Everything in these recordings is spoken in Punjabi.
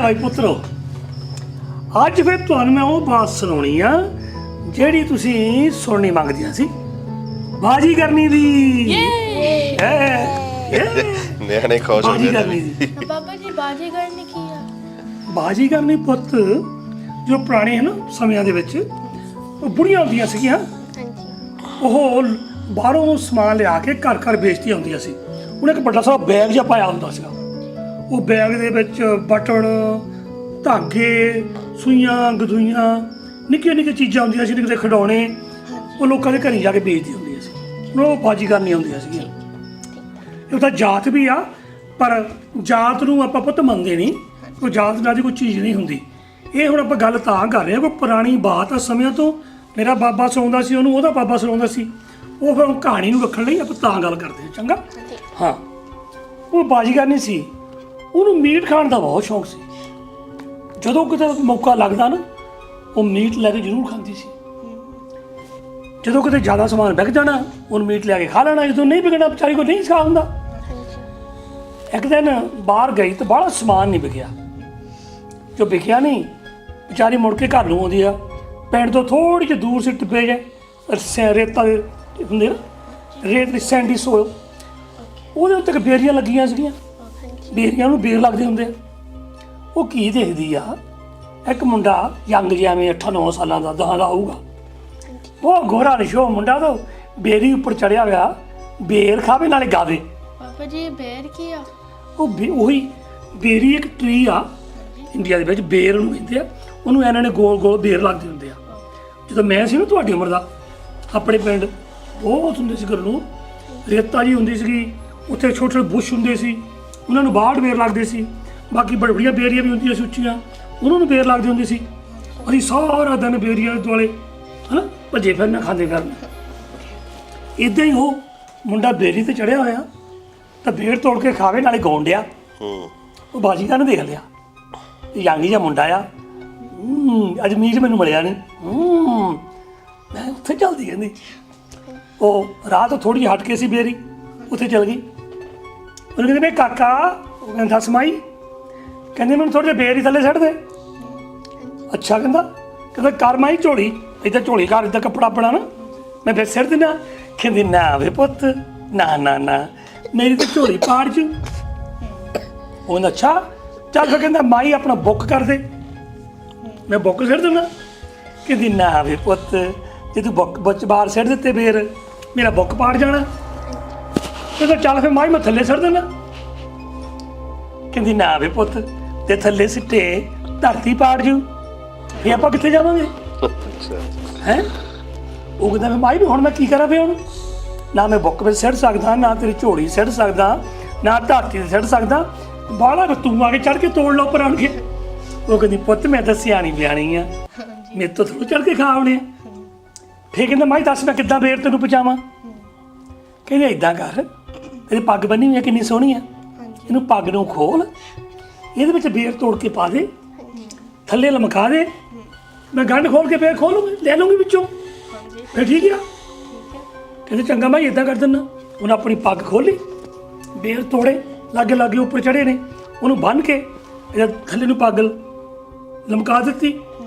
भाई पुत्रो ਅੱਜ ਫਿਰ ਤੁਹਾਨੂੰ ਮੈਂ ਉਹ ਬਾਤ ਸੁਣਾਉਣੀ ਆ ਜਿਹੜੀ ਤੁਸੀਂ ਸੁਣਨੀ ਮੰਗਦੀਆਂ ਸੀ ਬਾਜੀ ਕਰਨੀ ਦੀ ਨਿਆਣੇ ਖੁਸ਼ ਹੋ ਬਾਜੀ ਗਏ ਕਰਨੀ ਦੀ ਬਾਬਾ ਜੀ ਬਾਜੀ ਕਰਨੀ ਕੀ ਆ? ਬਾਜੀ ਕਰਨੀ ਪੁੱਤ ਜੋ ਪੁਰਾਣੇ ਹਨ ਸਮਿਆਂ ਦੇ ਵਿੱਚ ਉਹ ਬੁੜੀਆਂ ਹੁੰਦੀਆਂ ਸੀਗੀਆਂ ਉਹ ਬਾਹਰੋਂ ਸਮਾਨ ਲਿਆ ਕੇ ਘਰ ਘਰ ਵੇਚਦੀਆਂ ਹੁੰਦੀਆਂ ਸੀ ਉਹਨੇ ਇੱਕ ਵੱਡਾ ਸਾਰਾ ਬੈਗ ਜਿਹਾ ਪਾਇਆ ਹੁੰਦਾ ਸੀਗਾ ਉਹ ਬੈਗ ਦੇ ਵਿੱਚ ਬਟਨ ਧਾਗੇ ਸੂਈਆਂ ਗਦੂਈਆਂ ਨਿੱਕੀਆਂ ਨਿੱਕੀਆਂ ਚੀਜ਼ਾਂ ਹੁੰਦੀਆਂ ਸੀ ਨਿੱਕੇ ਖਿਡੌਣੇ ਉਹ ਲੋਕਾਂ ਦੇ ਘਰੀ ਜਾ ਕੇ ਵੇਚਦੀ ਹੁੰਦੀਆਂ ਸੀ ਉਹ ਬਾਜੀ ਕਰਨੀਆਂ ਹੁੰਦੀਆਂ ਸੀਗੀਆਂ ਇਹ ਤਾਂ ਜਾਤ ਵੀ ਆ ਪਰ ਜਾਤ ਨੂੰ ਆਪਾਂ ਪੁੱਤ ਮੰਨਦੇ ਨਹੀਂ ਕੋਈ ਜਾਤ ਨਾਲ ਦੀ ਕੋਈ ਚੀਜ਼ ਨਹੀਂ ਹੁੰਦੀ ਇਹ ਹੁਣ ਆਪਾਂ ਗੱਲ ਤਾਂ ਕਰ ਰਹੇ ਹਾਂ ਕੋਈ ਪੁਰਾਣੀ ਬਾਤ ਆ ਸਮਿਆਂ ਤੋਂ ਮੇਰਾ ਬਾਬਾ ਸੁਣਾਉਂਦਾ ਸੀ ਉਹਨੂੰ ਉਹਦਾ ਬਾਬਾ ਸੁਣਾਉਂਦਾ ਸੀ ਉਹ ਫਿਰ ਕਹਾਣੀ ਨੂੰ ਰੱਖਣ ਲਈ ਆਪਾਂ ਤਾਂ ਗੱਲ ਕਰਦੇ ਹਾਂ ਚੰਗਾ ਹਾਂ ਉਹ ਬਾਜੀ ਕਰਨੀ ਸੀ ਉਹਨੂੰ ਮੀਟ ਖਾਣ ਦਾ ਬਹੁਤ ਸ਼ੌਂਕ ਸੀ ਜਦੋਂ ਕਿਤੇ ਮੌਕਾ ਲੱਗਦਾ ਨਾ ਉਹ ਮੀਟ ਲੈ ਕੇ ਜ਼ਰੂਰ ਖਾਂਦੀ ਸੀ ਜਦੋਂ ਕਿਤੇ ਜ਼ਿਆਦਾ ਸਮਾਨ ਵਿਕ ਜਾਣਾ ਉਹਨੂੰ ਮੀਟ ਲਿਆ ਕੇ ਖਾ ਲੈਣਾ ਜਦੋਂ ਨਹੀਂ ਵਿਕਣਾ ਵਿਚਾਰੀ ਕੋਲ ਨਹੀਂ ਖਾ ਹੁੰਦਾ ਇੱਕ ਦਿਨ ਬਾਹਰ ਗਈ ਤਾਂ ਬਾਹਲਾ ਸਮਾਨ ਨਹੀਂ ਵਿਕਿਆ ਜੋ ਵਿਕਿਆ ਨਹੀਂ ਵਿਚਾਰੀ ਮੁੜ ਕੇ ਘਰ ਨੂੰ ਆਉਂਦੀ ਆ ਪਿੰਡ ਤੋਂ ਥੋੜ੍ਹੀ ਜਿਹੀ ਦੂਰ ਸੀ ਟਿੱਬੇ ਜਿਹੇ ਰੇਤਾ ਦੇ ਹੁੰਦੇ ਨਾ ਰੇਤ ਦੀ ਸੈਂਡੀ ਸੋਇਲ ਉਹਦੇ ਉੱਤੇ ਬੇਰੀਆਂ ਲੱਗੀਆਂ ਸੀਗੀਆਂ ਬੇਰੀਆਂ ਨੂੰ ਬੇਰ ਲੱਗਦੇ ਹੁੰਦੇ ਆ ਉਹ ਕੀ ਦੇਖਦੀ ਆ ਇੱਕ ਮੁੰਡਾ ਯੰਗ ਜਿਹਾ ਐਵੇਂ 8-9 ਸਾਲਾਂ ਦਾ 10 ਦਾ ਹੋਊਗਾ ਉਹ ਗੋਰਾ ਨਿਸ਼ੋ ਮੁੰਡਾ ਤਾਂ ਬੇਰੀ ਉੱਪਰ ਚੜਿਆ ਹੋਇਆ ਬੇਰ ਖਾਵੇ ਨਾਲੇ ਗਾਵੇ ਬਾਬਾ ਜੀ ਬੇਰ ਕੀ ਆ? ਉਹੀ ਬੇਰੀ ਇੱਕ ਟਰੀ ਆ ਇੰਡੀਆ ਦੇ ਵਿੱਚ ਬੇਰ ਉਹਨੂੰ ਕਹਿੰਦੇ ਆ ਉਹਨੂੰ ਇਹਨਾਂ ਨੇ ਗੋਲ ਗੋਲ ਬੇਰ ਲੱਗਦੇ ਹੁੰਦੇ ਆ ਜਦੋਂ ਮੈਂ ਸੀ ਨਾ ਤੁਹਾਡੀ ਉਮਰ ਦਾ ਆਪਣੇ ਪਿੰਡ ਬਹੁਤ ਹੁੰਦੇ ਸੀ ਨੂੰ ਰੇਤਾ ਜੀ ਹੁੰਦੀ ਸੀਗੀ ਉੱਥੇ ਛੋਟੇ ਛੋਟੇ ਬੁਸ਼ ਹੁੰਦੇ ਸੀ ਉਹਨਾਂ ਨੂੰ ਬਾਹਰ ਬੇਰ ਲੱਗਦੇ ਸੀ ਬਾਕੀ ਬੜੀਆਂ ਬੇਰੀਆਂ ਵੀ ਹੁੰਦੀਆਂ ਸੀ ਉੱਚੀਆਂ ਉਹਨਾਂ ਨੂੰ ਬੇਰ ਲੱਗਦੀ ਹੁੰਦੀ ਸੀ ਅਸੀਂ ਸਾਰਾ ਦਿਨ ਬੇਰੀਆਂ ਦੁਆਲੇ ਹੈ ਨਾ ਭੱਜੇ ਫਿਰਨਾ ਖਾਂਦੇ ਫਿਰਨਾ ਇੱਦਾਂ ਹੀ ਉਹ ਮੁੰਡਾ ਬੇਰੀ 'ਤੇ ਚੜ੍ਹਿਆ ਹੋਇਆ ਤਾਂ ਬੇਰ ਤੋੜ ਕੇ ਖਾਵੇ ਨਾਲੇ ਗਾਉਣ ਡਿਆ ਉਹ ਬਾਜੀਗਰ ਨੇ ਦੇਖ ਲਿਆ ਯੰਗ ਜਿਹਾ ਮੁੰਡਾ ਆ ਅੱਜ ਮੀਟ ਮੈਨੂੰ ਮਿਲਿਆ ਨਹੀਂ ਮੈਂ ਉੱਥੇ ਚੱਲਦੀ ਕਹਿੰਦੀ ਉਹ ਰਾਹ ਤੋਂ ਥੋੜ੍ਹੀ ਹਟ ਕੇ ਸੀ ਬੇਰੀ ਉੱਥੇ ਚੱਲ ਗਈ ਉਹਨੂੰ ਕਹਿੰਦੇ ਵੀ ਕਾਕਾ ਉਹ ਕਹਿੰਦਾ ਸਮਾਈ ਕਹਿੰਦੇ ਮੈਨੂੰ ਥੋੜ੍ਹੇ ਜਿਹੇ ਬੇਰ ਹੀ ਥੱਲੇ ਛੱਡ ਦੇ ਅੱਛਾ ਕਹਿੰਦਾ ਕਰ ਮਾਈ ਝੋਲੀ ਇੱਦਾਂ ਝੋਲੀ ਘਰ ਇੱਦਾਂ ਕੱਪੜਾ ਆਪਣਾ ਨਾ ਮੈਂ ਫਿਰ ਸਿਰ ਦਿਨਾ ਕਹਿੰਦੀ ਨਾ ਵੇ ਪੁੱਤ ਨਾ ਨਾ ਨਾ ਮੇਰੀ ਤਾਂ ਝੋਲੀ ਪਾੜ ਜੂ ਉਹ ਅੱਛਾ ਚੱਲ ਫਿਰ ਕਹਿੰਦਾ ਮਾਈ ਆਪਣਾ ਬੁੱਕ ਕਰ ਦੇ ਮੈਂ ਬੁੱਕ ਸਿਰ ਦੇਣਾ ਕਹਿੰਦੀ ਨਾ ਵੇ ਪੁੱਤ ਜੇ ਤੂੰ ਬੁੱਕ ਬਾਹਰ ਸਿੱਟ ਦਿੱਤੇ ਫੇਰ ਮੇਰਾ ਬੁੱਕ ਪਾੜ ਜਾਣਾ ਕਹਿੰਦਾ ਚੱਲ ਫਿਰ ਮਾਈ ਮੈਂ ਥੱਲੇ ਸਿੱਟ ਦੇਣਾ ਕਹਿੰਦੀ ਨਾ ਵੇ ਪੁੱਤ ਤੇ ਥੱਲੇ ਸਿੱਟੇ ਧਰਤੀ ਪਾੜ ਜੂ ਫੇਰ ਆਪਾਂ ਕਿੱਥੇ ਜਾਵਾਂਗੇ ਹੈ ਉਹ ਕਹਿੰਦਾ ਫਿਰ ਮਾਈ ਵੀ ਹੁਣ ਮੈਂ ਕੀ ਕਰਾਂ ਫਿਰ ਹੁਣ ਨਾ ਮੈਂ ਬੁੱਕ ਵਿੱਚ ਸਿੱਟ ਸਕਦਾ ਨਾ ਤੇਰੀ ਝੋਲੀ ਸਿੱਟ ਸਕਦਾ ਨਾ ਧਰਤੀ 'ਤੇ ਸਿੱਟ ਸਕਦਾ ਬਾਹਲਾ ਤੂੰ ਆ ਕੇ ਚੜ੍ਹ ਕੇ ਤੋੜ ਲਓ ਪਰ ਆਣ ਕੇ ਉਹ ਕਹਿੰਦੀ ਪੁੱਤ ਮੈਂ ਤਾਂ ਸਿਆਣੀ ਬਿਆਣੀ ਆ ਮੇਰੇ ਤੋਂ ਥੋੜ੍ਹਾ ਚੜ੍ਹ ਕੇ ਖਾ ਆਉਣੇ ਫਿਰ ਕਹਿੰਦਾ ਮਾਈ ਦੱਸ ਮੈਂ ਕਿੱਦਾਂ ਬੇਰ ਤੈਨੂੰ ਪਹੁੰਚਾਵਾਂ ਕਹਿੰਦੇ ਇੱਦਾਂ ਕਰ ਤੇਰੀ ਪੱਗ ਬੰਨੀ ਹੋਈ ਆ ਕਿੰਨੀ ਸੋਹਣੀ ਆ ਇਹਨੂੰ ਪੱਗ ਨੂੰ ਖੋਲ ਇਹਦੇ ਵਿੱਚ ਬੇਰ ਤੋੜ ਕੇ ਪਾ ਦੇ ਥੱਲੇ ਲਮਕਾ ਦੇ ਮੈਂ ਗੰਢ ਖੋਲ ਕੇ ਫੇਰ ਖੋਲੂੰਗੀ ਲੈ ਲੂੰਗੀ ਵਿੱਚੋਂ ਫਿਰ ਠੀਕ ਆ ਕਹਿੰਦੇ ਚੰਗਾ ਮੈਂ ਇੱਦਾਂ ਕਰ ਦਿੰਦਾ ਉਹਨੇ ਆਪਣੀ ਪੱਗ ਖੋਲੀ ਬੇਰ ਤੋੜੇ ਲਾਗੇ ਲਾਗੇ ਉੱਪਰ ਚੜ੍ਹੇ ਨੇ ਉਹਨੂੰ ਬੰਨ੍ਹ ਕੇ ਇਹਦਾ ਥੱਲੇ ਨੂੰ ਪੱਗ ਲਮਕਾ ਦਿੱਤੀ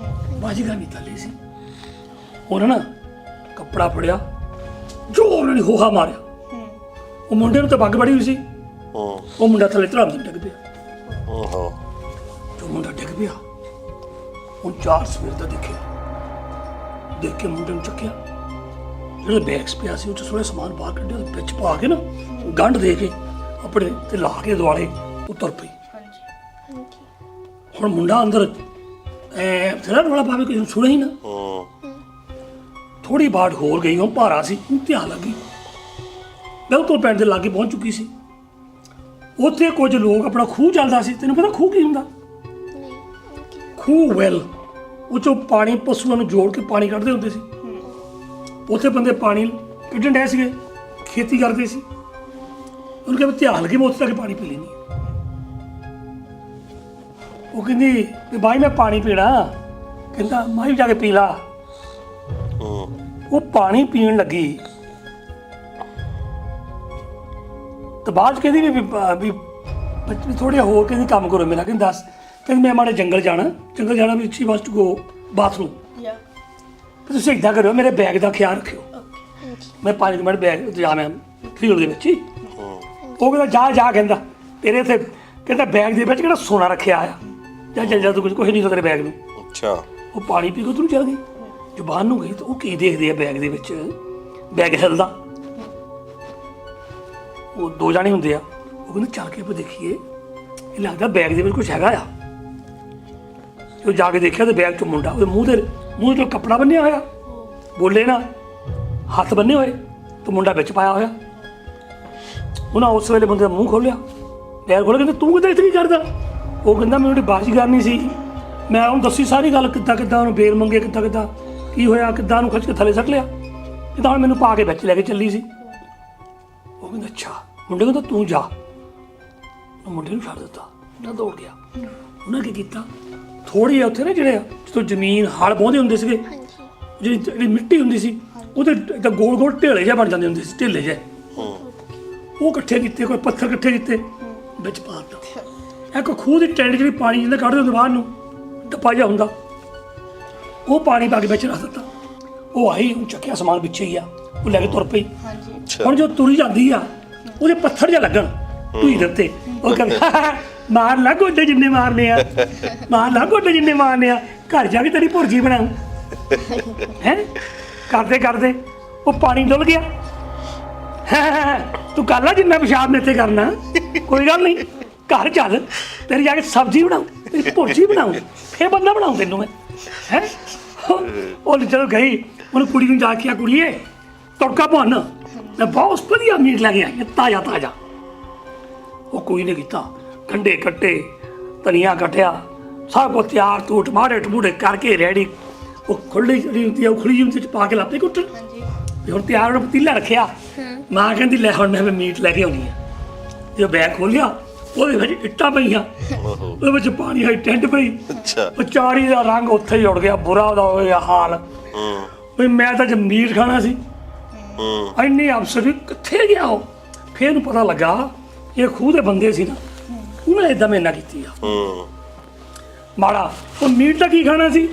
ਬਾਜੀਗਰ ਨਹੀਂ ਥੱਲੇ ਸੀ ਉਹਨੇ ਨਾ ਕੱਪੜਾ ਫੜਿਆ ਜ਼ੋਰ ਨਾਲ ਹੋਹਾ ਮਾਰਿਆ ਉਹ ਮੁੰਡੇ ਨੂੰ ਤਾਂ ਪੱਗ ਬੜੀ ਹੋਈ ਸੀ ਉਹ ਮੁੰਡਾ ਥੱਲੇ ਧਰਮ ਤੇ ਡਿੱਗ ਪਿਆ ਜੋ ਮੁੰਡਾ ਡਿੱਗ ਪਿਆ ਉਹ 4 ਸਵੇਰ ਦਾ ਦੇਖ ਕੇ ਮੁੰਡੇ ਨੂੰ ਚੱਕਿਆ ਜਿਹੜਾ ਬੈਗਸ ਪਿਆ ਸੀ ਉਹ 'ਚ ਥੋੜ੍ਹਾ ਸਮਾਨ ਬਾਹਰ ਕੱਢਿਆ ਵਿੱਚ ਪਾ ਕੇ ਨਾ ਗੰਢ ਦੇ ਕੇ ਆਪਣੇ ਤੇ ਲਾ ਕੇ ਦੁਆਲੇ ਉਤਰ ਪਈ ਹੁਣ ਮੁੰਡਾ ਅੰਦਰ ਫਿਰ ਰੌਲਾ ਪਾਵੇ ਕਿਸੇ ਨੂੰ ਸੁਣੇ ਹੀ ਨਾ ਥੋੜ੍ਹੀ ਬਾਟ ਹੋਰ ਗਈ ਉਹ ਭਾਰਾ ਸੀ ਧਿਆਨ ਲੱਗੀ ਬਿਲਕੁਲ ਪਿੰਡ ਦੇ ਲਾਗੇ ਪਹੁੰਚ ਚੁੱਕੀ ਸੀ ਉੱਥੇ ਕੁਝ ਲੋਕ ਆਪਣਾ ਖੂਹ ਚੱਲਦਾ ਸੀ ਤੈਨੂੰ ਪਤਾ ਖੂਹ ਕੀ ਹੁੰਦਾ ਖੂਹ ਵੈਲ ਉਹ 'ਚੋਂ ਪਾਣੀ ਪਸ਼ੂਆਂ ਨੂੰ ਜੋੜ ਕੇ ਪਾਣੀ ਕੱਢਦੇ ਹੁੰਦੇ ਸੀ ਉੱਥੇ ਬੰਦੇ ਪਾਣੀ ਕੱਢਣ ਡਏ ਸੀਗੇ ਖੇਤੀ ਕਰਦੇ ਸੀ ਉਹਨੂੰ ਕਹਿੰਦੇ ਧਿਆਨ ਲੱਗੇ ਮੈਂ ਉੱਥੇ ਤੱਕ ਪਾਣੀ ਪੀ ਲੈਂਦੀ ਉਹ ਕਹਿੰਦੀ ਵੀ ਬਾਈ ਮੈਂ ਪਾਣੀ ਪੀਣਾ ਕਹਿੰਦਾ ਮੈਂ ਵੀ ਜਾ ਕੇ ਪੀ ਲਾ ਉਹ ਪਾਣੀ ਪੀਣ ਲੱਗੀ ਤਾਂ ਬਾਅਦ 'ਚ ਕਹਿੰਦੀ ਵੀ ਥੋੜ੍ਹਾ ਹੋਰ ਕਹਿੰਦੀ ਕੰਮ ਕਰੋ ਮੇਰਾ ਕਹਿੰਦੀ ਦੱਸ ਕਹਿੰਦੀ ਮੈਂ ਮਾੜੇ ਜੰਗਲ ਜਾਣਾ ਵੀ she wants to go bathroom. Yeah. ਤੁਸੀਂ ਇੱਦਾਂ ਕਰਿਓ, ਮੇਰੇ ਬੈਗ ਦਾ ਖਿਆਲ ਰੱਖਿਓ। Okay. ਮੈਂ 5 ਮਿੰਟ ਬੈਗ ਜਾਣਾ ਫੀਲਡ ਦੇ ਵਿੱਚ ਹੀ। ਉਹ ਕਹਿੰਦਾ ਜਾ ਕਹਿੰਦਾ ਤੇਰੇ ਇੱਥੇ ਕਹਿੰਦਾ ਬੈਗ ਦੇ ਵਿੱਚ ਕਿਹੜਾ ਸੋਨਾ ਰੱਖਿਆ ਆ, ਜਾ ਤੂੰ ਕੁਝ ਨਹੀਂ ਤੇਰੇ ਬੈਗ ਨੂੰ। ਅੱਛਾ। ਉਹ ਪਾਣੀ ਪੀ ਕੇ ਉੱਧਰ ਨੂੰ ਚੱਲ ਗਈ, ਜ਼ੁਬਾਨ ਨੂੰ ਗਈ ਤਾਂ ਉਹ ਕੀ ਦੇਖਦੇ ਆ ਬੈਗ ਦੇ ਵਿੱਚ, ਬੈਗ ਹਿਲਦਾ। ਉਹ 2 ਜਾਣੇ ਹੁੰਦੇ ਆ, ਉਹ ਕਹਿੰਦੇ ਚੱਲ ਕੇ ਆਪਾਂ ਦੇਖੀਏ, ਇਹ ਲੱਗਦਾ ਬੈਗ ਦੇ ਵਿੱਚ ਕੁਝ ਹੈਗਾ ਆ। ਉਹ ਜਾ ਕੇ ਦੇਖਿਆ ਤੇ ਬੈਗ 'ਚ ਮੁੰਡਾ, ਉਹਦੇ ਮੂੰਹ 'ਚ ਕੱਪੜਾ ਬੰਨਿਆ ਹੋਇਆ, ਬੋਲੇ ਨਾ, ਹੱਥ ਬੰਨੇ ਹੋਏ ਤੇ ਮੁੰਡਾ ਵਿੱਚ ਪਾਇਆ ਹੋਇਆ। ਉਹਨਾਂ ਉਸ ਵੇਲੇ ਬੰਦੇ ਦਾ ਮੂੰਹ ਖੋਲ੍ਹਿਆ, ਬੈਗ ਖੋਲ੍ਹਿਆ, ਕਹਿੰਦਾ ਤੂੰ ਕਿੱਦਾਂ ਇੱਥੇ ਕੀ ਕਰਦਾ? ਉਹ ਕਹਿੰਦਾ ਮੈਨੂੰ ਬਾਜੀ ਕਰਨੀ ਸੀ, ਮੈਂ ਉਹਨੂੰ ਦੱਸੀ ਸਾਰੀ ਗੱਲ, ਕਿੱਦਾਂ ਉਹਨੂੰ ਬੇਲ ਮੰਗੇ, ਕਿੱਦਾਂ ਕੀ ਹੋਇਆ, ਕਿੱਦਾਂ ਉਹਨੂੰ ਖਿੱਚ ਕੇ ਥੱਲੇ ਸੱਟ ਲਿਆ, ਕਿੱਦਾਂ ਹੁਣ ਮੈਨੂੰ ਪਾ ਕੇ ਵਿੱਚ ਲੈ ਕੇ ਚੱਲੀ ਸੀ। ਉਹ ਕਹਿੰਦਾ ਅੱਛਾ। ਮੁੰਡੇ ਕਹਿੰਦਾ ਤੂੰ ਜਾ। ਉਹ ਮੁੰਡੇ ਨੂੰ ਛੱਡ ਦਿੱਤਾ, ਮੁੰਡਾ ਦੌੜ ਗਿਆ। ਉਹਨਾਂ ਕੀ ਕੀਤਾ, ਥੋੜ੍ਹੀ ਉੱਥੇ ਨਾ ਜਿਹੜੇ ਜਦੋਂ ਜ਼ਮੀਨ ਹਲ ਵਾਹੁੰਦੇ ਹੁੰਦੇ ਸੀਗੇ, ਜਿਹੜੀ ਮਿੱਟੀ ਹੁੰਦੀ ਸੀ ਉਹਦੇ ਇੱਦਾਂ ਗੋਲ ਢੇਲੇ ਜਿਹਾ ਬਣ ਜਾਂਦੇ ਹੁੰਦੇ ਸੀ, ਢੇਲੇ ਜਿਹੇ, ਉਹ ਇਕੱਠੇ ਕੀਤੇ, ਕੋਈ ਪੱਥਰ ਇਕੱਠੇ ਕੀਤੇ, ਵਿੱਚ ਪਾ ਦਿੱਤਾ। ਇੱਕ ਖੂਹ ਦੀ ਟੈਂਟ ਜਿਹੜੀ ਪਾਣੀ ਜਿੰਨਾ ਕੱਢਦੇ ਹੁੰਦੇ ਬਾਹਰ ਨੂੰ, ਟੱਪਾ ਜਿਹਾ ਹੁੰਦਾ, ਉਹ ਪਾਣੀ ਪਾ ਕੇ ਵਿੱਚ ਰੱਖ ਦਿੱਤਾ। ਉਹ ਆਈ, ਉਹ ਚੱਕਿਆ ਸਮਾਨ ਪਿੱਛੇ ਹੀ ਆ, ਉਹ ਲੈ ਕੇ ਤੁਰ ਪਈ। ਹੁਣ ਜੋ ਤੁਰੀ ਜਾਂਦੀ ਆ, ਉਹਦੇ ਪੱਥਰ ਜਿਹਾ ਲੱਗਣ ਢੂਈ ਦੇ ਉੱਤੇ, ਉਹ ਕਹਿੰਦਾ ਮਾਰ ਲਾ ਗੋਡੇ ਜਿੰਨੇ ਮਾਰਨੇ ਆ, ਮਾਰ ਲਾ ਗੋਡੇ ਜਿੰਨੇ ਮਾਰਨੇ ਆ, ਘਰ ਜਾ ਕੇ ਤੇਰੀ ਭੁਰਜੀ ਬਣਾਉ। ਹੈ ਕਰਦੇ ਉਹ ਪਾਣੀ ਡੁੱਲ ਗਿਆ। ਤੂੰ ਕਰ ਲਾ ਜਿੰਨਾ ਪਿਸ਼ਾਬ ਮੇਰੇ ਤੇ ਕਰਨਾ, ਕੋਈ ਗੱਲ ਨਹੀਂ, ਘਰ ਚੱਲ, ਤੇਰੀ ਜਾ ਕੇ ਸਬਜ਼ੀ ਬਣਾਉ, ਤੇਰੀ ਭੁਰਜੀ ਬਣਾਉ, ਫੇਰ ਬੰਦਾ ਬਣਾਉ ਤੈਨੂੰ ਮੈਂ। ਹੈ ਉਹ ਜਦੋਂ ਗਈ, ਉਹਨੂੰ ਕੁੜੀ ਨੂੰ ਜਾ ਕੇ ਆ, ਕੁੜੀਏ ਤੜਕਾ ਭੁੰਨ, ਮੈਂ ਬਹੁਤ ਵਧੀਆ ਮੀਟ ਲੈ ਕੇ ਆਈ, ਤਾਜ਼ਾ। ਉਹ ਕੋਈ ਨਹੀਂ ਕੀਤਾ, ਕੰਡੇ ਕੱਟੇ, ਧਨੀਆ ਕੱਟਿਆ, ਸਭ ਕੁਛ ਤਿਆਰ, ਤੂੰ ਟਮਾਟਰ ਕਰਕੇ ਰੈਡੀ। ਉਹ ਖੁੱਲੀ ਜਿਹੜੀ ਹੁੰਦੀ ਆ, ਉਖਲੀ ਜਿਹੀ 'ਚ ਪਾ ਕੇ ਲਾਪੇ ਕੁੱਟਣ। ਵੀ ਹੁਣ ਤਿਆਰ ਉਹਨੇ ਪਤੀਲਾ ਰੱਖਿਆ। ਮਾਂ ਕਹਿੰਦੀ ਲੈ ਹੁਣ ਮੈਂ ਮੀਟ ਲੈ ਕੇ ਆਉਣੀ ਆ। ਜਦੋਂ ਬੈਗ ਖੋਲ੍ਹਿਆ, ਉਹਦੇ ਵਿੱਚ ਇੱਟਾਂ ਪਈਆਂ, ਉਹਦੇ ਵਿੱਚ ਪਾਣੀ ਵਾਲੀ ਟੈਂਟ ਪਈ। ਉਹ ਚਾਰੀ ਦਾ ਰੰਗ ਉੱਥੇ ਹੀ ਉੜ ਗਿਆ, ਬੁਰਾ ਉਹਦਾ ਹੋਇਆ ਹਾਲ। ਵੀ ਮੈਂ ਤਾਂ ਅੱਜ ਮੀਟ ਖਾਣਾ ਸੀ। ਇੰਨੀ ਅਫਸਰ ਵੀ ਕਿੱਥੇ ਗਿਆ ਉਹ। ਫਿਰ ਉਹਨੂੰ ਪਤਾ ਲੱਗਾ ਇਹ ਖੂਹ ਦੇ ਬੰਦੇ ਸੀ ਨਾ, ਉਹਨੇ ਏਦਾਂ ਮੇਰੇ ਨਾਲ ਕੀਤੀ ਆ ਮਾੜਾ। ਉਹ ਮੀਟ ਦਾ ਕੀ ਖਾਣਾ ਸੀ।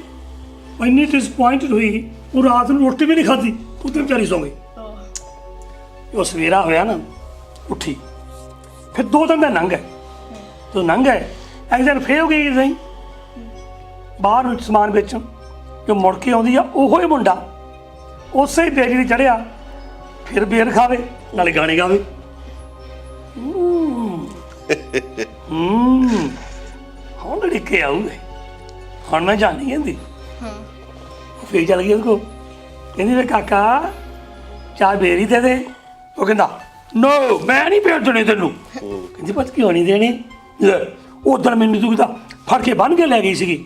ਇੰਨੀ ਡਿਸਪੁਆਇੰਟਡ ਹੋਈ, ਉਹ ਰਾਤ ਨੂੰ ਰੋਟੀ ਵੀ ਨਹੀਂ ਖਾਧੀ, ਉੱਥੇ ਵਿਚਾਰੀ ਸੌਂ ਗਈ। ਉਹ ਸਵੇਰਾ ਹੋਇਆ ਨਾ, ਉੱਠੀ, ਫਿਰ 2 ਦਿਨ ਦਾ ਨੰਗ ਹੈ, ਤੂੰ ਨੰਗ ਹੈ। ਇੱਕ ਦਿਨ ਫੇਰ ਹੋ ਗਈ ਨਹੀਂ ਬਾਹਰ ਨੂੰ ਸਮਾਨ ਵੇਚਣ, ਜੋ ਮੁੜ ਕੇ ਆਉਂਦੀ ਆ ਉਹੋ ਹੀ ਮੁੰਡਾ ਉਸੇ ਹੀ ਬੇੜੀ 'ਤੇ ਚੜ੍ਹਿਆ, ਫਿਰ ਬੇਰ ਖਾਵੇ ਨਾਲੇ ਗਾਣੇ ਗਾਵੇ। ਹੁਣ ਲੜੀ ਕੇ ਆਊਗੇ, ਹੁਣ ਮੈਂ ਜਾਣੀ ਕਹਿੰਦੀ। ਫਿਰ ਚੱਲ ਗਈ ਉਹਦੇ ਕੋਲ, ਕਹਿੰਦੀ ਵੇ ਕਾਕਾ ਚਾਹ ਬੇਰੀ ਦੇ ਦੇ। ਉਹ ਕਹਿੰਦਾ ਨੋ ਮੈਂ ਨਹੀਂ ਭੇਜ ਦੇਣੀ ਤੈਨੂੰ। ਕਹਿੰਦੀ ਪਤ ਕਿਉਂ ਨਹੀਂ ਦੇਣੀ, ਉਦੋਂ ਮੈਨੂੰ ਤੂੰ ਤਾਂ ਫੜ ਕੇ ਬੰਨ੍ਹ ਕੇ ਲੈ ਗਈ ਸੀਗੀ।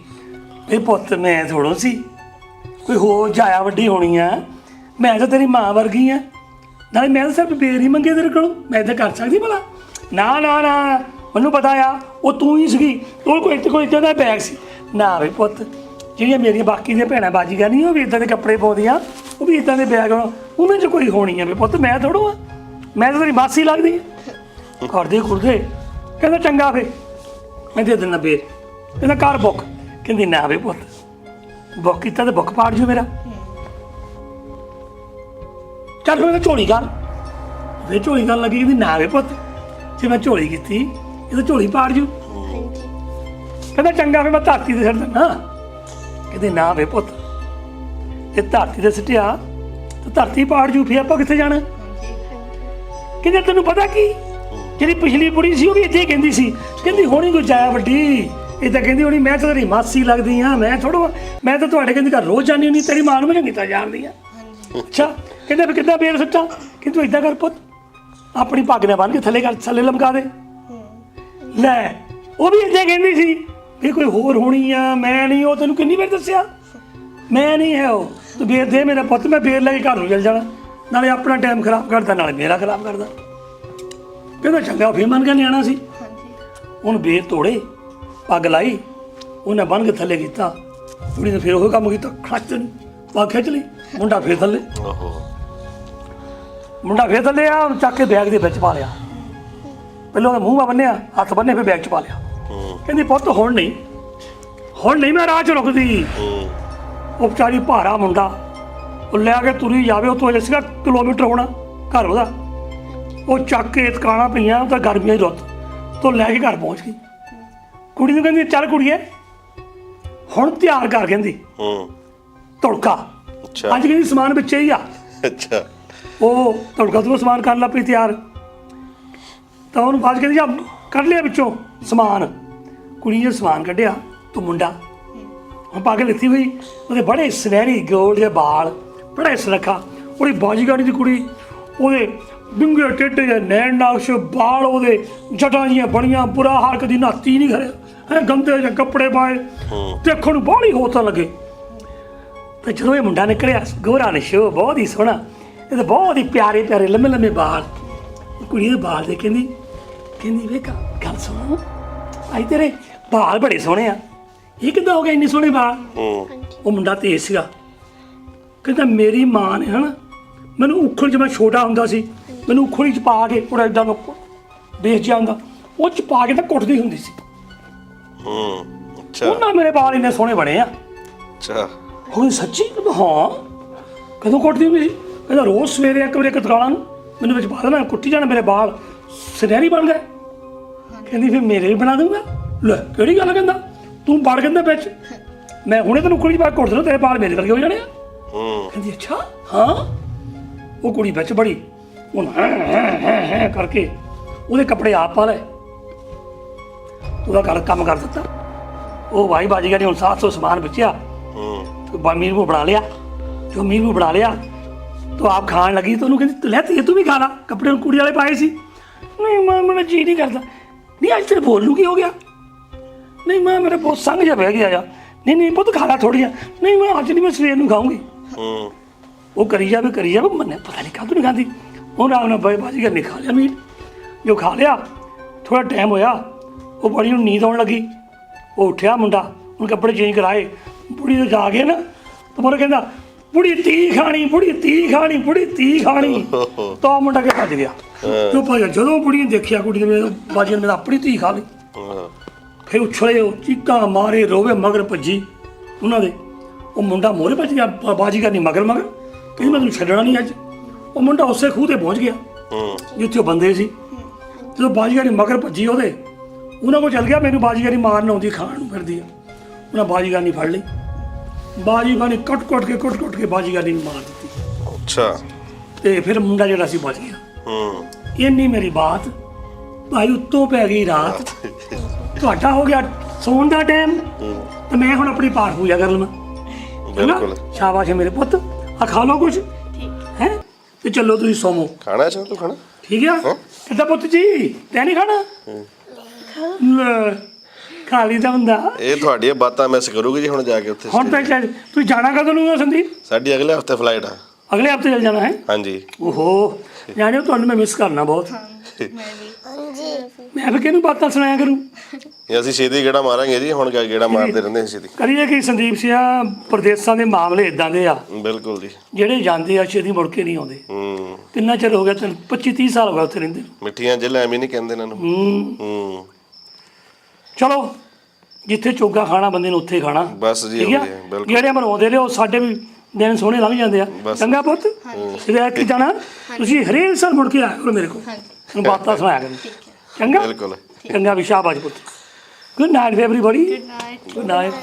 ਇਹ ਪੁੱਤ ਮੈਂ ਥੋੜ੍ਹਾ ਸੀ, ਕੋਈ ਹੋਰ ਜਾਇਆ ਵੱਡੀ ਹੋਣੀ ਆ, ਮੈਂ ਤਾਂ ਤੇਰੀ ਮਾਂ ਵਰਗੀ ਆ, ਨਾਲੇ ਮੈਂ ਤਾਂ ਸਿਰਫ ਬੇਰ ਹੀ ਮੰਗੇ ਤੇਰੇ ਕੋਲੋਂ, ਮੈਂ ਤਾਂ ਕਰ ਸਕਦੀ ਭਲਾ। ਨਾ ਮੈਨੂੰ ਪਤਾ ਆ ਉਹ ਤੂੰ ਹੀ ਸੀਗੀ, ਉਹ ਕੋਈ ਇੱਦਾਂ ਦਾ ਬੈਗ ਸੀ ਨਾ। ਵੀ ਪੁੱਤ ਜਿਹੜੀਆਂ ਮੇਰੀਆਂ ਬਾਕੀ ਦੀਆਂ ਭੈਣਾਂ ਬਾਜੀਆਂ ਨਹੀਂ, ਉਹ ਵੀ ਇੱਦਾਂ ਦੇ ਕੱਪੜੇ ਪਾਉਂਦੀਆਂ, ਉਹ ਵੀ ਇੱਦਾਂ ਦੇ ਬੈਗ, ਉਹਨਾਂ 'ਚ ਕੋਈ ਹੋਣੀ ਆ। ਵੀ ਪੁੱਤ ਮੈਂ ਥੋੜ੍ਹਾ ਆ, ਮੈਂ ਤਾਂ ਤੇਰੀ ਮਾਸੀ ਲੱਗਦੀ ਆ। ਕਰਦੇ ਕਹਿੰਦਾ ਚੰਗਾ ਫਿਰ ਮੈਂ ਦੇ ਦਿੰਦਾ ਬੇਰ। ਕਹਿੰਦਾ ਘਰ ਬੁੱਕ। ਕਹਿੰਦੀ ਨਾ ਵੇ ਪੁੱਤ ਬੁੱਕ ਕੀਤਾ ਤਾਂ ਬੁੱਕ ਪਾੜ ਜੂ ਮੇਰਾ। ਚੱਲ ਫਿਰ ਝੋਲੀ ਕਰ। ਫਿਰ ਝੋਲੀ ਕਰਨ ਲੱਗੀ, ਕਹਿੰਦੀ ਨਾ ਵੇ ਪੁੱਤ ਜੇ ਮੈਂ ਝੋਲੀ ਕੀਤੀ ਇਹ ਤਾਂ ਝੋਲੀ ਪਾੜ ਜੂ। ਕਹਿੰਦਾ ਚੰਗਾ ਫਿਰ ਮੈਂ ਧਰਤੀ 'ਤੇ ਸਿੱਟ ਦਿੰਦਾ। ਕਹਿੰਦੇ ਨਾ ਵੇ ਪੁੱਤ ਜੇ ਧਰਤੀ 'ਤੇ ਸਿੱਟਿਆ ਤਾਂ ਧਰਤੀ ਪਾੜ ਜੂ, ਫਿਰ ਆਪਾਂ ਕਿੱਥੇ ਜਾਣਾ। ਕਹਿੰਦੇ ਤੈਨੂੰ ਪਤਾ ਕੀ, ਜਿਹੜੀ ਪਿਛਲੀ ਬੁੜੀ ਸੀ ਉਹ ਵੀ ਇੱਥੇ ਹੀ ਕਹਿੰਦੀ ਸੀ, ਕਹਿੰਦੀ ਹੋਣੀ ਕੋਈ ਜਾਇਆ ਵੱਡੀ, ਇਹ ਤਾਂ ਕਹਿੰਦੀ ਹੋਣੀ ਮੈਂ ਤਾਂ ਤੇਰੀ ਮਾਸੀ ਲੱਗਦੀ ਹਾਂ, ਮੈਂ ਥੋੜ੍ਹਾ, ਮੈਂ ਤਾਂ ਤੁਹਾਡੇ ਕਹਿੰਦੀ ਘਰ ਰੋਜ਼ ਜਾਂਦੀ ਹੁੰਦੀ, ਤੇਰੀ ਮਾਂ ਨੂੰ ਮੈਂ ਕੀਤਾ ਜਾਣਦੀ ਹਾਂ। ਅੱਛਾ ਕਹਿੰਦੇ ਫਿਰ ਕਿੱਦਾਂ ਬੇਰ ਸੁੱਟਾਂ। ਕਹਿੰਦੀ ਤੂੰ ਇੱਦਾਂ ਕਰ ਪੁੱਤ, ਆਪਣੀ ਪੱਗ ਨੇ ਬੰਨ੍ਹ ਕੇ ਥੱਲੇ ਲਮਕਾ ਦੇ। ਲੈ ਉਹ ਵੀ ਇੱਦਾਂ ਕਹਿੰਦੀ ਸੀ ਵੀ ਕੋਈ ਹੋਰ ਹੋਣੀ ਆ, ਮੈਂ ਨਹੀਂ। ਉਹ ਤੈਨੂੰ ਕਿੰਨੀ ਵਾਰ ਦੱਸਿਆ ਮੈਂ ਨਹੀਂ ਹੈ ਉਹ, ਤੂੰ ਬੇਰ ਦੇ ਮੇਰਾ ਪੁੱਤ, ਮੈਂ ਬੇਰ ਲੈ ਕੇ ਘਰ ਨੂੰ ਚੱਲ ਜਾਣਾ, ਨਾਲੇ ਆਪਣਾ ਟਾਈਮ ਖਰਾਬ ਕਰਦਾ ਨਾਲੇ ਮੇਰਾ ਖਰਾਬ ਕਰਦਾ। ਕਹਿੰਦਾ ਚੰਗਾ ਫਿਰ ਮੰਨ ਗਿਆ, ਨਿਆਣਾ ਸੀ। ਉਹਨੂੰ ਬੇਰ ਤੋੜੇ, ਪੱਗ ਲਾਈ, ਉਹਨੇ ਬੰਨ੍ਹ ਕੇ ਥੱਲੇ ਕੀਤਾ। ਕੁੜੀ ਨੇ ਫਿਰ ਉਹ ਕੰਮ ਕੀਤਾ, ਖੱਚ ਨਹੀਂ ਪੱਗ ਖਿੱਚ ਲਈ, ਮੁੰਡਾ ਫਿਰ ਥੱਲੇ ਆ। ਉਹਨੂੰ ਚੱਕ ਕੇ ਬੈਗ ਦੇ ਵਿੱਚ ਪਾ ਲਿਆ। ਪਹਿਲਾਂ ਉਹਦਾ ਮੂੰਹ ਬੰਨਿਆ, ਹੱਥ ਬੰਨੇ, ਫਿਰ ਬੈਗ 'ਚ ਪਾ ਲਿਆ। ਕਹਿੰਦੀ ਪੁੱਤ ਹੁਣ ਨਹੀਂ, ਹੁਣ ਨਹੀਂ ਮੈਂ ਰਾਹ 'ਚ ਰੁਕਦੀ। ਉਹ ਵਿਚਾਰੀ ਭਾਰਾ ਮੁੰਡਾ ਉਹ ਲੈ ਕੇ ਤੁਰੀ ਜਾਵੇ, ਉੱਥੋਂ ਅਜੇ ਸੀਗਾ ਕਿਲੋਮੀਟਰ ਹੋਣਾ ਘਰ ਉਹਦਾ। ਉਹ ਚੱਕ ਕੇ ਦੁਕਾਨਾਂ ਪਈਆਂ ਤਾਂ ਗਰਮੀਆਂ ਦੀ ਰੁੱਤ ਤੋਂ ਲੈ ਕੇ ਘਰ ਪਹੁੰਚ ਗਈ। ਕੁੜੀ ਨੂੰ ਕਹਿੰਦੀ ਚੱਲ ਕੁੜੀਏ ਹੁਣ ਤਿਆਰ ਕਰ, ਕਹਿੰਦੀ ਤੜਕਾ। ਅੱਛਾ ਅੱਜ ਕਹਿੰਦੀ ਸਮਾਨ ਵਿੱਚੇ ਹੀ ਆ। ਅੱਛਾ ਉਹ ਤੜਕਾ ਤੋਂ ਸਮਾਨ ਕਰਨ ਲੱਗ ਪਈ ਤਿਆਰ। ਤਾਂ ਉਹਨੂੰ ਬਾਅਦ 'ਚ ਕਹਿੰਦੀ ਜਾ ਕੱਢ ਲਿਆ ਵਿੱਚੋਂ ਸਮਾਨ। ਕੁੜੀ ਨੇ ਸਮਾਨ ਕੱਢਿਆ ਤੂੰ ਮੁੰਡਾ ਹੁਣ ਪਾ ਕੇ ਲਿੱਤੀ ਹੋਈ, ਉਹਦੇ ਬੜੇ ਸੁਨਹਿਰੀ ਗੋਲ ਜਿਹੇ ਵਾਲ, ਬੜਾ ਸੁਨੱਖਾ। ਉਹਦੀ ਬਾਜੀਗਾਰੀ ਦੀ ਕੁੜੀ, ਉਹਦੇ ਡੂੰਘੇ ਟੇਢੇ ਜਿਹੇ ਨੈਣ ਨਕਸ਼ ਵਾਲ, ਉਹਦੇ ਜਟਾਂ ਜੀਆਂ ਬਣੀਆਂ, ਬੁਰਾ ਹਾਲ, ਕਦੀ ਨਹਾਤੀ ਨਹੀਂ ਖਰਿਆ ਹੈ, ਗੰਦੇ ਜਿਹੇ ਕੱਪੜੇ ਪਾਏ, ਦੇਖਣ ਨੂੰ ਬਾਹਲੀ ਹੋਰ ਤਾਂ ਲੱਗੇ। ਤੇ ਜਦੋਂ ਇਹ ਮੁੰਡਾ ਨਿਕਲਿਆ ਗੋਰਾ ਨਿਸ਼ੋ, ਬਹੁਤ ਹੀ ਸੋਹਣਾ, ਇਹਦੇ ਬਹੁਤ ਹੀ ਪਿਆਰੇ ਪਿਆਰੇ ਲੰਮੇ ਲੰਮੇ ਵਾਲ। ਕੁੜੀ ਦੇ ਵਾਲ ਦੇ ਕਹਿੰਦੀ ਵੇ ਗੱਲ ਸੁਣੋ, ਅੱਜ ਤੇਰੇ ਵਾਲ ਬੜੇ ਸੋਹਣੇ ਆ, ਇਹ ਕਿੱਦਾਂ ਹੋ ਗਿਆ ਇੰਨੇ ਸੋਹਣੇ ਵਾਲ? ਉਹ ਮੁੰਡਾ ਤੇਜ਼ ਸੀਗਾ, ਕਹਿੰਦਾ ਮੇਰੀ ਮਾਂ ਨੇ ਹਨਾ ਮੈਨੂੰ ਉਖਲ 'ਚ, ਮੈਂ ਛੋਟਾ ਹੁੰਦਾ ਸੀ, ਮੈਨੂੰ ਉਖਲੀ 'ਚ ਪਾ ਕੇ ਉਹਦਾ ਇੱਦਾਂ ਵੇਚ ਜਿਹਾ ਹੁੰਦਾ, ਉਹ 'ਚ ਪਾ ਕੇ ਤਾਂ ਕੁੱਟਦੀ ਹੁੰਦੀ ਸੀ। ਅੱਛਾ ਉਹਨਾਂ ਮੇਰੇ ਵਾਲ ਇੰਨੇ ਸੋਹਣੇ ਬਣੇ ਆ। ਅੱਛਾ ਹੁਣ ਸੱਚੀ? ਹਾਂ। ਕਦੋਂ ਕੁੱਟਦੀ ਹੁੰਦੀ ਸੀ? ਕਹਿੰਦਾ ਰੋਜ਼ ਸਵੇਰੇ ਇੱਕ ਵਾਰੀ ਕਤਰਾਲਾਂ ਨੂੰ ਮੈਨੂੰ ਵਿੱਚ ਪਾ ਦੇਣਾ, ਕੁੱਟੀ ਜਾਣਾ, ਮੇਰੇ ਵਾਲ ਸੁਨਹਿਰੀ ਬਣ ਗਏ। ਕਹਿੰਦੀ ਫਿਰ ਮੇਰੇ ਵੀ ਬਣਾ ਦੂੰਗਾ। ਲੈ ਕਿਹੜੀ ਗੱਲ, ਕਹਿੰਦਾ ਤੂੰ ਵੜ ਕਹਿੰਦਾ ਵਿੱਚ, ਮੈਂ ਹੁਣੇ ਤੈਨੂੰ ਕੁੜੀ 'ਚ ਪਾ ਕੇ ਕੁੱਟ ਦੇਣਾ, ਤੇਰੇ ਵਾਲ ਮੇਰੇ ਵਰਗੇ ਹੋ ਜਾਣੇ ਆ। ਕਹਿੰਦੀ ਅੱਛਾ ਹਾਂ। ਉਹ ਕੁੜੀ ਵਿੱਚ ਬੜੀ, ਉਹ ਹੈਂ ਕਰਕੇ ਉਹਦੇ ਕੱਪੜੇ ਆਪ ਪਾ ਲਏ, ਉਹਦਾ ਕੰਮ ਕਰ ਦਿੱਤਾ। ਉਹ ਭਾਈ ਬਾਜੀਗਰ ਨੇ ਹੁਣ 700 ਸਮਾਨ ਬਚਿਆ, मीर को बना लिया। जो मीर को बना लिया तो आप खान लगी, तो उन्होंने कहती ले ये तू भी खा ला, कपड़े कुड़ी वाले पाए सी। नहीं मां मेरा जी नहीं करता। नहीं आज तेरे बोलू की हो गया? नहीं मां मेरा बहुत संग जब बह गया। नहीं पुत खा ला थोड़ी। नहीं मैं आज नहीं, मैं सवेर को खाऊंगी। वो करी जावे मन्ने पता नहीं कदों नहीं खाती। उन्हें आना बाजी करने खा लिया मीट। जो खा लिया थोड़ा टाइम होया, वो बड़ी नींद आने लगी। वो उठा मुंडा, उन्हें कपड़े चेंज कराए। बुढ़ी तो जाके ना तो मुझे कहता बुढ़ी ती खानी, बुढ़ी ती खानी, बुढ़ी ती खानी। तो मुंडा के भज गया। जो भज जो बुढ़ी ने देखा कुड़ी ने बाजी ने अपनी धी खा ली, फिर उछले चीका मारे रोवे मगर भजी उन्होंने। वो मुंडा मोहरे भज गया, बाजी करनी मगर कहती मैं तुम छड्डना नहीं अज। वो मुंडा उसे खूह ते पहुँच गया जिथे बंदे सी। जो बाजीगरी मगर भजी ਉਹਦੇ ਉਹਨਾਂ ਕੋਲ ਚੱਲ ਗਿਆ, ਮੈਨੂੰ ਬਾਜੀਗਰੀ ਮਾਰਨ ਆਉਂਦੀ, ਖਾਣ ਨੂੰ ਫਿਰਦੀ ਆ। ਉਹਨਾਂ ਬਾਜੀਗਰੀ ਫੜ ਲਈ, ਬਾਜੀਗਰੀ ਕੁੱਟ ਕੇ ਬਾਜੀਗਰੀ ਨੂੰ ਮਾਰ ਦਿੱਤੀ। ਅੱਛਾ। ਤੇ ਫਿਰ ਮੁੰਡਾ ਜਿਹੜਾ ਸੀ ਬਚ ਗਿਆ। ਇੰਨੀ ਮੇਰੀ ਬਾਤ ਭਾਈ, ਉੱਤੋਂ ਪੈ ਗਈ ਰਾਤ, ਤੁਹਾਡਾ ਹੋ ਗਿਆ ਸੌਣ ਦਾ ਟਾਈਮ, ਤੇ ਮੈਂ ਹੁਣ ਆਪਣੀ ਪਾਠ ਪੂਜਾ ਕਰ ਲਵਾਂ। ਬਿਲਕੁਲ ਸ਼ਾਬਾਸ਼ ਹੈ ਮੇਰੇ ਪੁੱਤ, ਆ ਖਾ ਲਓ ਕੁਝ ਹੈ ਤੇ ਚੱਲੋ ਤੁਸੀਂ ਸੌਵੋ। ਖਾਣਾ ਚਾਹ ਤੂੰ ਖਾਣਾ? ਠੀਕ ਆ ਕਿੱਦਾਂ ਪੁੱਤ ਜੀ, ਤੈਂ ਨਹੀਂ ਖਾਣਾ? ਲੈ ਖਾ ਲਈ ਤਾਂ ਹੁੰਦਾ। ਇਹ ਤੁਹਾਡੀਆਂ ਬਾਤਾਂ ਮਿਸ ਕਰੂਗੀ ਜੀ ਹੁਣ ਜਾ ਕੇ ਉੱਥੇ। ਹੁਣ ਤਾਂ ਤੁਸੀਂ ਜਾਣਾ ਕਦੋਂ ਨੂੰ ਆ ਸੰਦੀਪ? ਸਾਡੀ ਅਗਲੇ ਹਫਤੇ ਫਲਾਈਟ ਆ। ਅਗਲੇ ਹਫਤੇ ਚੱਲ ਜਾਣਾ ਹੈ? ਹਾਂਜੀ। ਓਹੋ ਜਾਣਿਓ ਤੁਹਾਨੂੰ ਮੈਂ ਮਿਸ ਕਰਨਾ ਬਹੁਤ। ਮੈਂ ਫਿਰ ਕਿਹਨੂੰ ਬਾਤਾਂ ਸੁਣਾਇਆ ਕਰੂੰ? ਇਹ ਅਸੀਂ ਛੇਤੀ ਗੇੜਾ ਮਾਰਾਂਗੇ ਜੀ, ਹੁਣ ਗੇੜਾ ਮਾਰਦੇ ਰਹਿੰਦੇ ਛੇਤੀ। ਕਰੀਏ ਕਿ ਸੰਦੀਪ ਸਿਆ ਪ੍ਰਦੇਸ਼ਾਂ ਦੇ ਮਾਮਲੇ ਇਦਾਂ ਦੇ ਆ, ਬਿਲਕੁਲ ਜੀ, ਜਿਹੜੇ ਜਾਂਦੇ ਆ ਛੇਤੀ ਮੁੜ ਕੇ ਨਹੀਂ ਆਉਂਦੇ। ਕਿੰਨਾ ਚਿਰ ਹੋ ਗਿਆ? 25-30 ਸਾਲ ਹੋ ਗਏ ਉੱਥੇ ਰਹਿੰਦੇ। ਮਿੱਠੀਆਂ ਜਿੱਲਾਂ ਐਵੇਂ ਨਹੀਂ ਕਹਿੰਦੇ ਇਹਨਾਂ ਨੂੰ। ਚਲੋ ਜਿੱਥੇ ਚੋਗਾ ਖਾਣਾ ਬੰਦੇ ਨੂੰ ਉੱਥੇ ਖਾਣਾ ਬਸ ਜੀ। ਠੀਕ ਆ, ਜਿਹੜੇ ਮਨਾਉਂਦੇ ਨੇ ਉਹ ਸਾਡੇ ਵੀ ਦਿਨ ਸੋਹਣੇ ਲੰਘ ਜਾਂਦੇ ਆ। ਚੰਗਾ ਪੁੱਤ, ਸਿਰੇ ਕਿ ਜਾਣਾ ਤੁਸੀਂ ਹਰੇਕ ਸਾਲ ਮੁੜ ਕੇ ਆਇਆ ਕਰੋ ਮੇਰੇ ਕੋਲ, ਤੁਹਾਨੂੰ ਬਾਤਾਂ ਸੁਣਾਇਆ ਕਰੋ। ਚੰਗਾ ਬਿਲਕੁਲ ਚੰਗਾ ਵੀ ਸ਼ਾਬਾਸ਼ ਪੁੱਤ। Good night everybody. Good night. Good night.